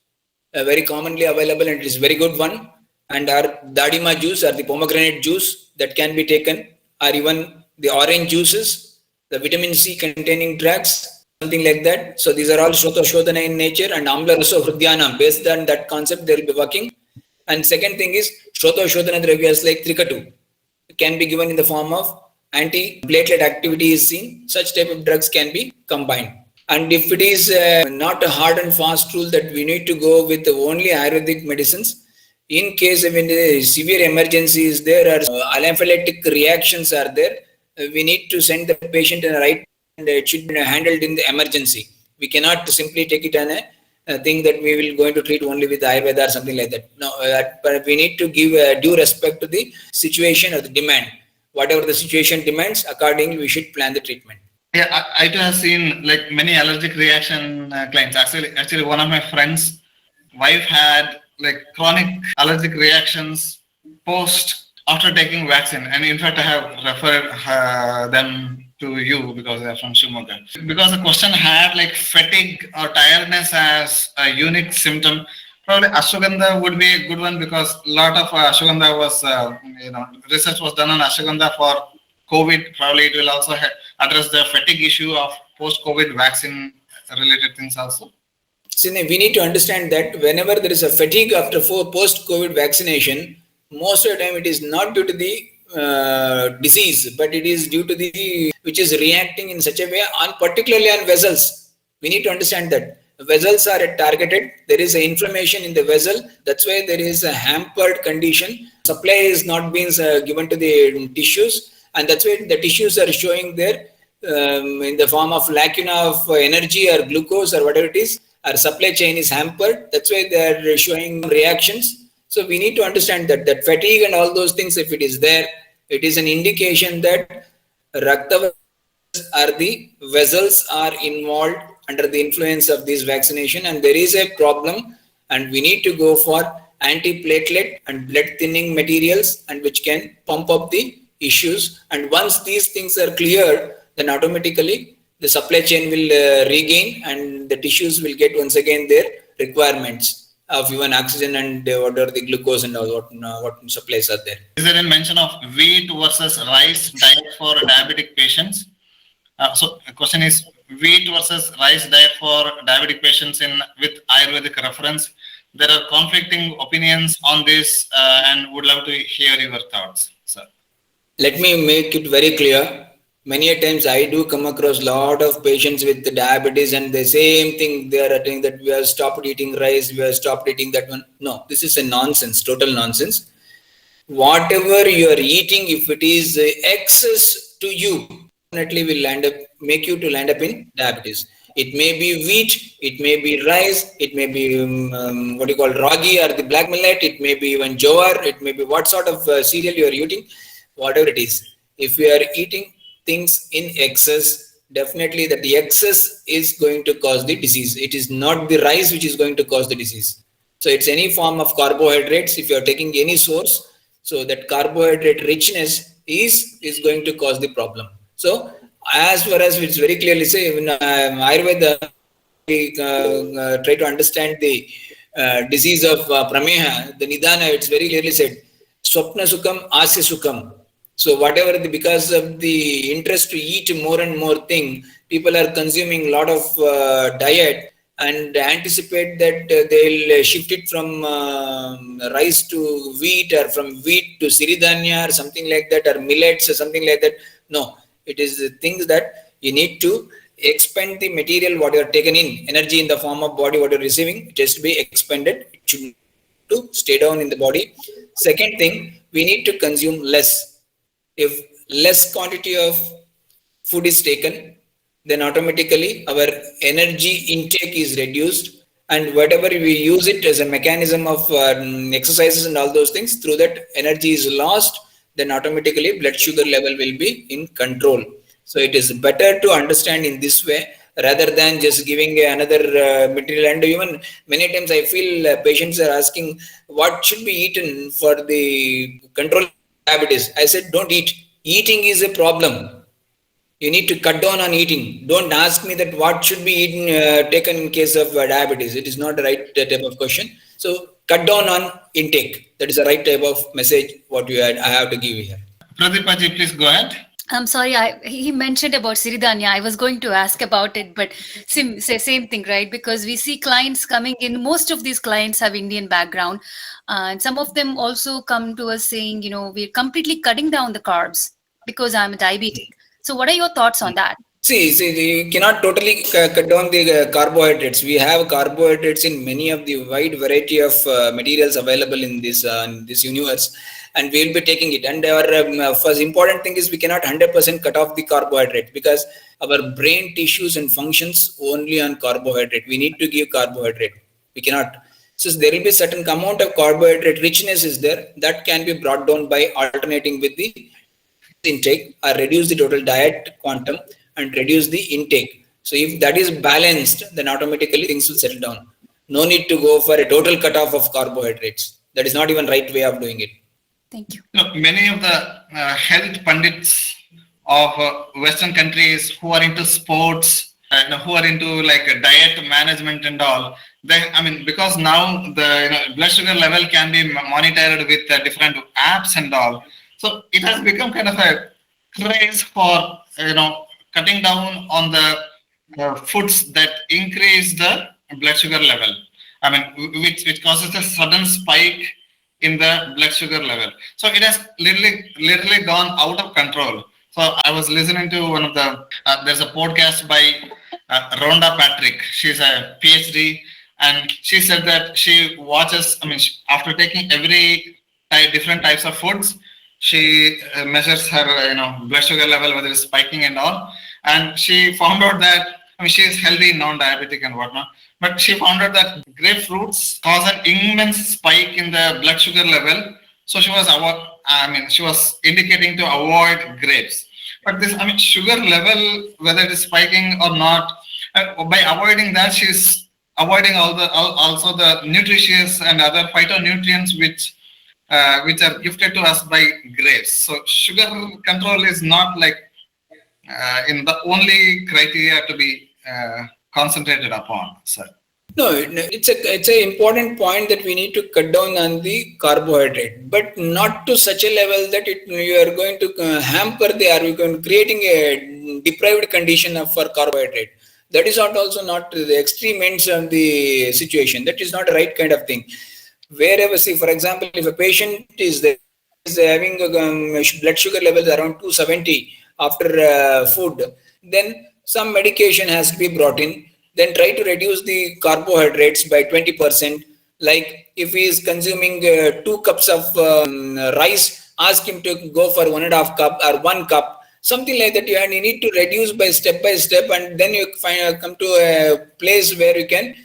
very commonly available, and it is very good one. And our dadima juice or the pomegranate juice that can be taken, or even the orange juices, the vitamin C containing drugs, something like that. So these are all Shrota Shodhana in nature, and Amla Raso Hrudyana, based on that concept, they will be working. And second thing is Shrota Shodhana Dravyas like Trikatu can be given in the form of anti-platelet activity is seen. Such type of drugs can be combined. And if it is not a hard and fast rule that we need to go with only Ayurvedic medicines, in case of any severe emergencies, there are anaphylactic reactions are there, we need to send the patient in the right, and it should be handled in the emergency. We cannot simply take it on a thing that we will going to treat only with Ayurveda or something like that. No, but we need to give due respect to the situation or the demand. Whatever the situation demands, accordingly we should plan the treatment. Yeah, I too have seen like many allergic reaction clients. Actually, one of my friends' wife had like chronic allergic reactions post after taking vaccine, and in fact, I have referred them to you because they are from Shimoga. Because the question had like fatigue or tiredness as a unique symptom. Probably ashwagandha would be a good one, because a lot of ashwagandha was, research was done on ashwagandha for COVID. Probably it will also address the fatigue issue of post-COVID vaccine related things also. See, we need to understand that whenever there is a fatigue after post-COVID vaccination, most of the time it is not due to the disease, but it is due to the which is reacting in such a way, particularly on vessels. We need to understand that vessels are targeted. There is an inflammation in the vessel. That's why there is a hampered condition. Supply is not being given to the tissues, and that's why the tissues are showing there in the form of lacuna of energy or glucose or whatever it is. Our supply chain is hampered. That's why they are showing reactions. So we need to understand that fatigue and all those things, if it is there, it is an indication that Rakta or the vessels are involved under the influence of this vaccination, and there is a problem, and we need to go for anti-platelet and blood thinning materials, and which can pump up the issues. And once these things are cleared, then automatically the supply chain will regain, and the tissues will get once again their requirements of even oxygen and what are the glucose and all what supplies are there. Is there a mention of wheat versus rice diet for diabetic patients? So the question is wheat versus rice diet for diabetic patients with Ayurvedic reference. There are conflicting opinions on this, and would love to hear your thoughts, sir. Let me make it very clear. Many a times I do come across a lot of patients with diabetes, and the same thing they are saying that we have stopped eating rice, we have stopped eating that one. No, this is a nonsense, total nonsense. Whatever you are eating, if it is excess to you, definitely will make you to land up in diabetes. It may be wheat, it may be rice, it may be ragi or the black millet, it may be even jowar, it may be what sort of cereal you are eating, whatever it is. If you are eating things in excess, definitely that the excess is going to cause the disease. It is not the rice which is going to cause the disease. So it's any form of carbohydrates. If you are taking any source, so that carbohydrate richness is going to cause the problem. So as far as it's very clearly say in Ayurveda, we try to understand the disease of prameha, the nidana, it's very clearly said, swapna sukham, asya sukham. So whatever because of the interest to eat more and more thing, people are consuming a lot of diet and anticipate that they'll shift it from rice to wheat, or from wheat to siridhanya or something like that, or millets or something like that. No, it is the things that you need to expend the material what you are taken in, energy in the form of body what you are receiving, it has to be expended. It should to stay down in the body. Second thing, we need to consume less. If less quantity of food is taken, then automatically our energy intake is reduced, and whatever we use it as a mechanism of exercises and all those things, through that energy is lost, then automatically blood sugar level will be in control. So it is better to understand in this way rather than just giving another material. And even many times I feel patients are asking what should be eaten for the control diabetes. I said, don't eat. Eating is a problem. You need to cut down on eating. Don't ask me that what should be eaten, taken in case of diabetes. It is not the right type of question. So cut down on intake. That is the right type of message what I have to give here. Pradeepaji, please go ahead. I'm sorry, he mentioned about Siridhanya. I was going to ask about it, but same thing, right? Because we see clients coming in. Most of these clients have Indian background. And some of them also come to us saying, we're completely cutting down the carbs because I'm a diabetic. So what are your thoughts on that? See, you cannot totally cut down the carbohydrates. We have carbohydrates in many of the wide variety of materials available in this universe, and we will be taking it. And our first important thing is we cannot 100% cut off the carbohydrate because our brain tissues and functions only on carbohydrate. We need to give carbohydrate. We cannot. So there will be certain amount of carbohydrate richness is there that can be brought down by alternating with the intake or reduce the total diet quantum and reduce the intake. So if that is balanced, then automatically things will settle down. No need to go for a total cutoff of carbohydrates. That is not even right way of doing it. Thank you. Many of the health pundits of Western countries who are into sports and who are into like diet management and all, because now the blood sugar level can be monitored with different apps and all. So it has become kind of a craze for cutting down on the foods that increase the blood sugar level. Which causes a sudden spike in the blood sugar level. So it has literally gone out of control. So I was listening to one of the there's a podcast by Rhonda Patrick. She's a PhD, and she said that she watches. After taking every different types of foods, she measures her blood sugar level, whether it's spiking and all, and she found out that she is healthy, non-diabetic and whatnot, but she found out that grapefruits cause an immense spike in the blood sugar level. So she was indicating to avoid grapes. But this sugar level, whether it is spiking or not, by avoiding that, she's avoiding also the nutritious and other phytonutrients which are gifted to us by grapes. So sugar control is not like in the only criteria to be concentrated upon, sir. No, it's an important point that we need to cut down on the carbohydrate, but not to such a level that you are going to hamper creating a deprived condition for carbohydrate. That is not the extreme ends of the situation. That is not the right kind of thing. Wherever, see, for example, if a patient is having blood sugar levels around 270 after food, then some medication has to be brought in. Then try to reduce the carbohydrates by 20%. Like if he is consuming 2 cups of rice, ask him to go for 1.5 cup or 1 cup, something like that. You need to reduce by step, and then you come to a place where you can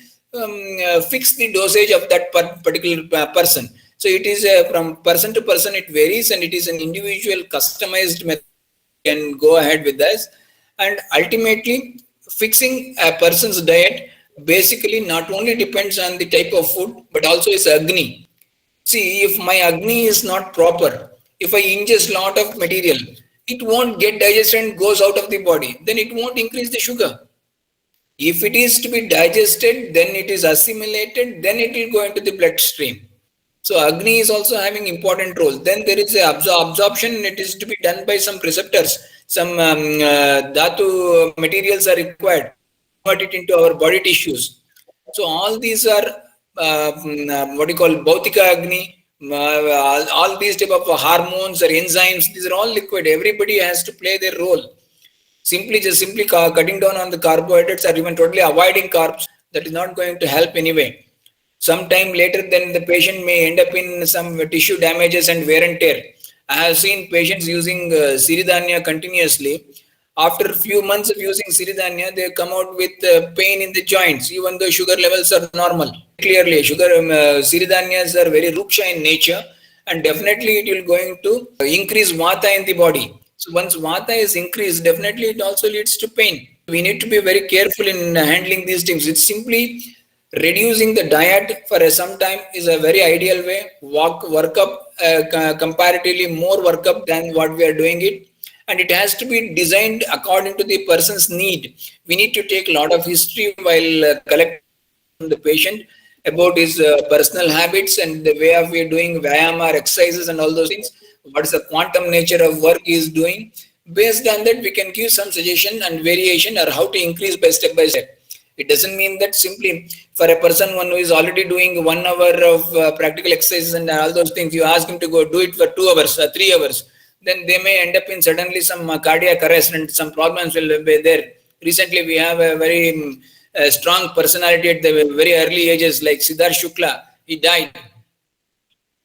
fix the dosage of that particular person. So it is from person to person, it varies, and it is an individual customized method. You can go ahead with this, and ultimately fixing a person's diet basically not only depends on the type of food, but also its agni. See, if my agni is not proper, if I ingest a lot of material, it won't get digested and goes out of the body. Then it won't increase the sugar. If it is to be digested, then it is assimilated, then it will go into the bloodstream. So Agni is also having important role. Then there is absorption. It is to be done by some receptors. Some dhatu materials are required. Convert it into our body tissues. So all these are what you call Bhautika Agni. All these type of hormones or enzymes. These are all liquid. Everybody has to play their role. Simply cutting down on the carbohydrates or even totally avoiding carbs, that is not going to help anyway. Sometime later, then the patient may end up in some tissue damages and wear and tear. I have seen patients using Siridhanya continuously. After a few months of using Siridhanya, they come out with pain in the joints, even though sugar levels are normal. Clearly, Siridhanyas are very ruksha in nature, and definitely it will going to increase vata in the body. So once vata is increased, definitely it also leads to pain. We need to be very careful in handling these things. It's simply reducing the diet for some time is a very ideal way. Work up comparatively more work up than what we are doing it. and it has to be designed according to the person's need. We need to take a lot of history while collecting from the patient about his personal habits and the way of we doing Vyama exercises and all those things. What is the quantum nature of work he is doing? Based on that, we can give some suggestion and variation or how to increase by step by step. It doesn't mean that simply for a person one who is already doing 1 hour of practical exercises and all those things, you ask him to go do it for 2 hours or 3 hours, then they may end up in suddenly some cardiac arrest and some problems will be there. Recently, we have a very strong personality at the very early ages like Siddharth Shukla. He died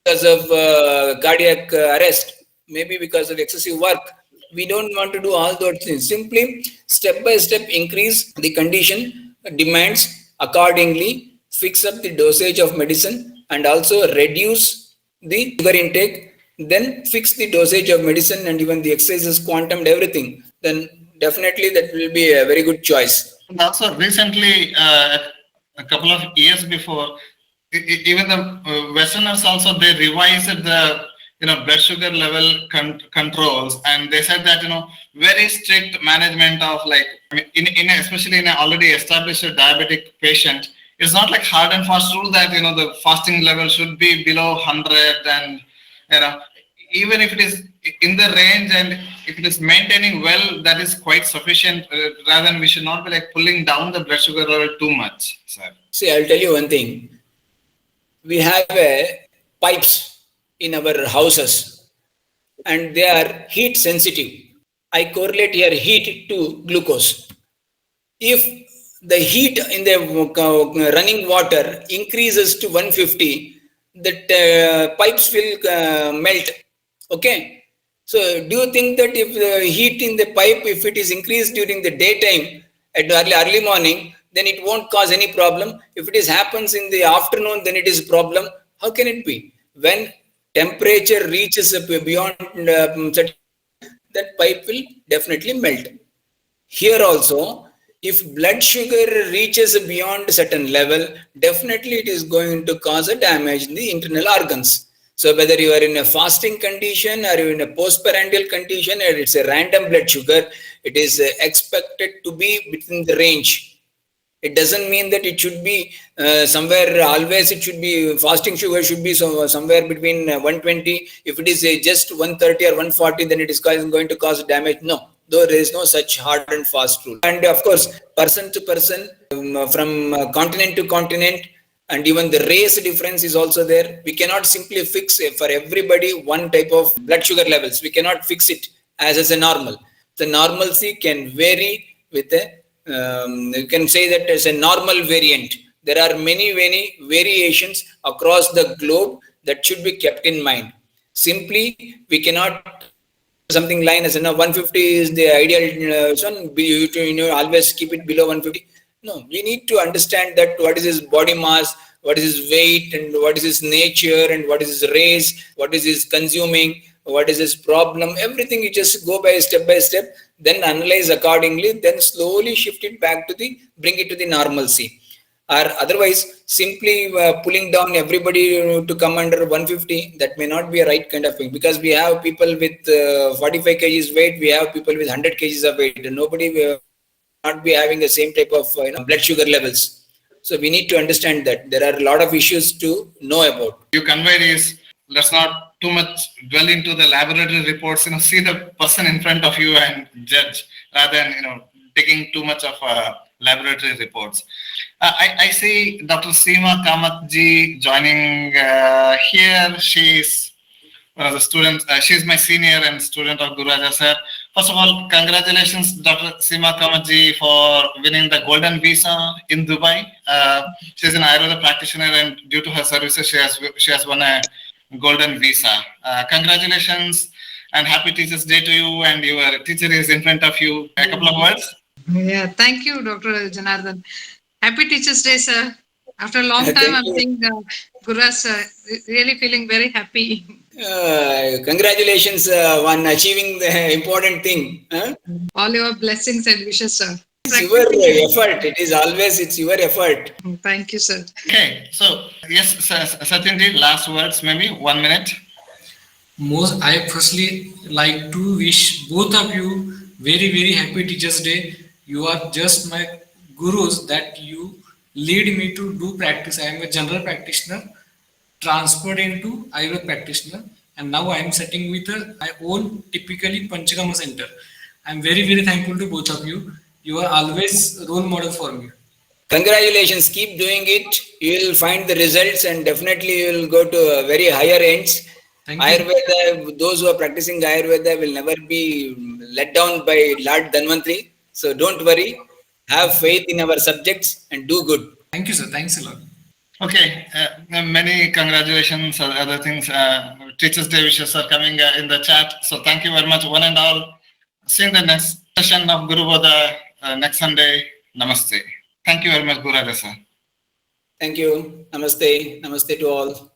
because of cardiac arrest, maybe because of excessive work. We don't want to do all those things. Simply step by step increase the condition demands accordingly, fix up the dosage of medicine and also reduce the sugar intake, then fix the dosage of medicine and even the exercises, quantum and everything. Then definitely that will be a very good choice. And also recently, a couple of years before, even the Westerners also, they revised the blood sugar level controls, and they said that very strict management of especially in an already established diabetic patient, it's not like hard and fast rule that the fasting level should be below 100, and even if it is in the range and if it is maintaining well, that is quite sufficient. Rather than we should not be pulling down the blood sugar level too much, sir. See, I'll tell you one thing. We have pipes in our houses and they are heat sensitive. I correlate here heat to glucose. If the heat in the running water increases to 150, that pipes will melt. Okay. So do you think that if the heat in the pipe, if it is increased during the daytime at early morning, then it won't cause any problem? If it happens in the afternoon, then it is a problem. How can it be? When temperature reaches beyond that pipe will definitely melt. Here also, if blood sugar reaches beyond a certain level, definitely it is going to cause a damage in the internal organs. So whether you are in a fasting condition or you are in a postprandial condition, or it's a random blood sugar, it is expected to be within the range. It doesn't mean that it should be somewhere always. It should be fasting sugar should be somewhere between 120. If it is just 130 or 140, then it is going to cause damage. No, though there is no such hard and fast rule. And of course, person to person, from continent to continent, and even the race difference is also there. We cannot simply fix for everybody one type of blood sugar levels. We cannot fix it as a normal. The normalcy can vary with a you can say that as a normal variant. There are many variations across the globe that should be kept in mind. Simply, we cannot something line as 150 is the ideal one. You always keep it below 150. No, we need to understand that what is his body mass, what is his weight, and what is his nature, and what is his race, what is his consuming, what is his problem. Everything you just go by step, then analyze accordingly, then slowly shift it back to bring it to the normalcy. Or otherwise, simply pulling down everybody to come under 150, that may not be a right kind of thing, because we have people with 45 kgs weight, we have people with 100 kgs of weight, and nobody will not be having the same type of blood sugar levels. So we need to understand that there are a lot of issues to know about. You conveyed is, let's not too much dwell into the laboratory reports, see the person in front of you and judge, rather than taking too much of laboratory reports. I see Dr. Seema Kamatji joining here. She's one of the students. She's my senior and student of Guraja sir. First of all, congratulations, Dr. Seema Kamatji, for winning the Golden Visa in Dubai. She's an Ayurveda practitioner, and due to her services, she has won a Golden Visa. Congratulations and happy Teachers Day to you, and your teacher is in front of you. A couple of words. Yeah, thank you, Dr. Janardhan. Happy Teachers Day, sir. After a long time, I'm seeing Guraj sir, really feeling very happy. Congratulations on achieving the important thing. All your blessings and wishes, sir. It's your effort. It's your effort. Thank you, sir. Okay, so yes, Satyanji, last words, maybe 1 minute. I firstly like to wish both of you very, very happy Teachers' Day. You are just my gurus that you lead me to do practice. I am a general practitioner transferred into Ayurveda practitioner, and now I am setting with my own typically Panchagama center. I am very, very thankful to both of you. You are always role model for me. Congratulations, keep doing it. You will find the results and definitely you will go to very higher ends. Thank you. Ayurveda, those who are practicing Ayurveda will never be let down by Lord Dhanvantri. So don't worry. Have faith in our subjects and do good. Thank you, sir. Thanks a lot. Okay, many congratulations or other things. Teachers' Day wishes are coming in the chat. So thank you very much, one and all. See you in the next session of Guru Bodha next Sunday. Namaste. Thank you very much, Guru Raja sir. Thank you. Namaste. Namaste to all.